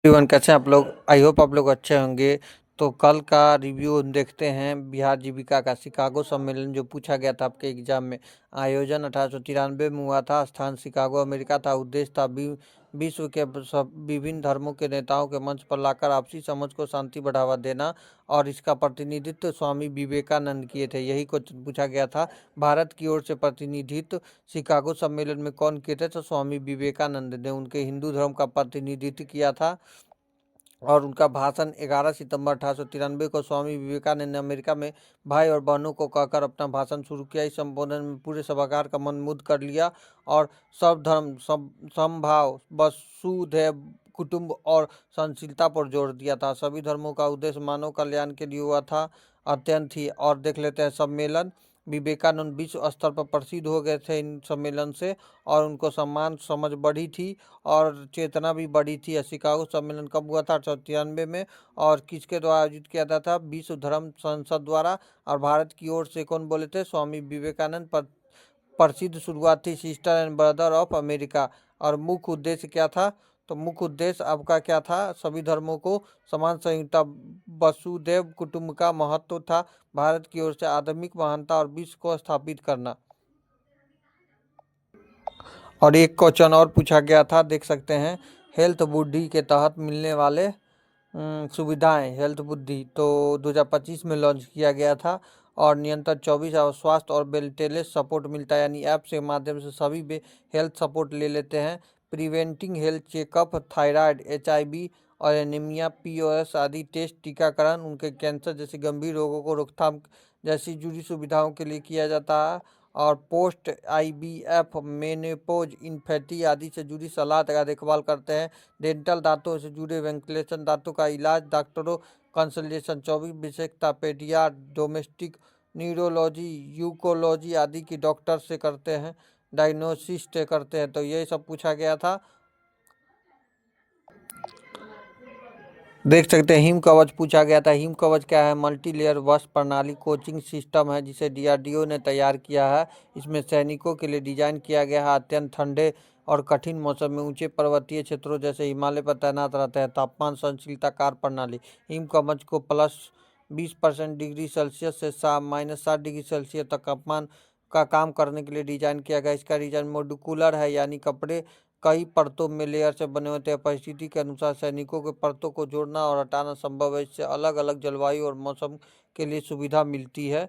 Everyone, कैसे हैं आप लोग। आई होप आप लोग अच्छे होंगे। तो कल का रिव्यू हम देखते हैं बिहार जीविका का शिकागो सम्मेलन जो पूछा गया था आपके एग्जाम में। आयोजन 1893 में हुआ था। स्थान शिकागो अमेरिका था। उद्देश्य था विश्व के सब विभिन्न धर्मों के नेताओं के मंच पर लाकर आपसी समझ को शांति बढ़ावा देना। और इसका प्रतिनिधित्व स्वामी विवेकानंद किए थे। यही क्वेश्चन पूछा गया था। भारत की ओर से प्रतिनिधित्व शिकागो सम्मेलन में कौन किए थे? तो स्वामी विवेकानंद ने उनके हिंदू धर्म का प्रतिनिधित्व किया था। और उनका भाषण 11 सितंबर 1893 को स्वामी विवेकानंद ने अमेरिका में भाई और बहनों को कहकर अपना भाषण शुरू किया। इस संबोधन में पूरे सभागार का मन मुग्ध कर लिया और सब धर्म समभाव वसुधैव कुटुंब और सहनशीलता पर जोर दिया था। सभी धर्मों का उद्देश्य मानव कल्याण के लिए हुआ था। अत्यंत ही। और देख लेते हैं सम्मेलन। विवेकानंद विश्व स्तर पर प्रसिद्ध हो गए थे इन सम्मेलन से। और उनको सम्मान समझ बढ़ी थी और चेतना भी बढ़ी थी। शिकागो सम्मेलन कब हुआ था? 1893 में। और किसके द्वारा आयोजित किया गया था? विश्व धर्म संसद द्वारा। और भारत की ओर से कौन बोले थे? स्वामी विवेकानंद। प्रसिद्ध शुरुआत थी sister and brother of America. और मुख्य उद्देश्य क्या था? तो मुख्य उद्देश्य आपका क्या था? सभी धर्मों को समान संहिता वसुधैव कुटुंब का महत्व था। भारत की ओर से आधुनिक महानता और विश्व को स्थापित करना। और एक क्वेश्चन और पूछा गया था, देख सकते हैं। हेल्थ बुद्धि के तहत मिलने वाले सुविधाएं। हेल्थ बुद्धि तो 2025 में लॉन्च किया गया था। और निरंतर 24 आवर स्वास्थ्य और बेल्टेलेस सपोर्ट मिलता है, यानी ऐप के माध्यम से सभी हेल्थ सपोर्ट ले लेते हैं। Preventing health checkup, thyroid, HIV और एनीमिया, POS आदि टेस्ट, टीकाकरण, उनके कैंसर जैसे गंभीर रोगों को रोकथाम जैसी जुड़ी सुविधाओं के लिए किया जाता है। और पोस्ट IVF, मेनोपॉज, इन्फेर्टिलिटी आदि से जुड़ी सलाह का देखभाल करते हैं। डेंटल, दांतों से जुड़े वेंटिलेशन, दांतों का इलाज, डॉक्टरों कंसल्टेशन, 24 विशेषता, पेडियाट, डोमेस्टिक, न्यूरोलॉजी, यूकोलॉजी आदि की डॉक्टर से करते हैं। डायग्नोसिस करते हैं। तो ये सब पूछा गया था। देख सकते हैं हिम कवच पूछा गया था। हिम कवच क्या है? मल्टी लेयर वस्त्र प्रणाली कोचिंग सिस्टम है जिसे DRDO ने तैयार किया है। इसमें सैनिकों के लिए डिजाइन किया गया है। अत्यंत ठंडे और कठिन मौसम में ऊंचे पर्वतीय क्षेत्रों जैसे हिमालय पर तैनात रहता है। तापमान सहनशीलता कार प्रणाली। हिम कवच को +20% डिग्री सेल्सियस से -60 डिग्री सेल्सियस तक तापमान का काम करने के लिए डिजाइन किया गया। इसका डिजाइन मॉड्यूलर है, यानी कपड़े कई परतों में लेयर से बने होते हैं। परिस्थिति के अनुसार सैनिकों के परतों को जोड़ना और हटाना संभव है। इससे अलग अलग जलवायु और मौसम के लिए सुविधा मिलती है।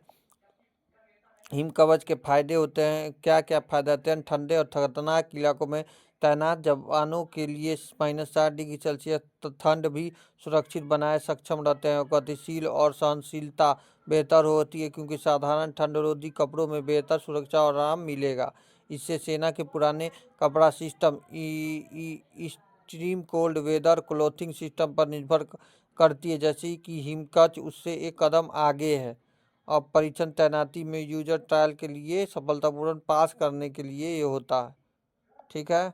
हिम कवच के फायदे होते हैं, क्या क्या फायदे? अत्यंत ठंडे और खतरनाक इलाकों में तैनात जवानों के लिए -60 डिग्री सेल्सियस ठंड भी सुरक्षित बनाए सक्षम रहते हैं। गतिशील और सहनशीलता बेहतर होती है क्योंकि साधारण ठंड रोधी कपड़ों में बेहतर सुरक्षा और आराम मिलेगा। इससे सेना के पुराने कपड़ा system extreme cold weather clothing system पर निर्भर करती है, जैसे कि हिमकवच उससे एक कदम आगे है। और परीक्षण तैनाती में यूजर ट्रायल के लिए सफलतापूर्वक पास करने के लिए ये होता है। ठीक है।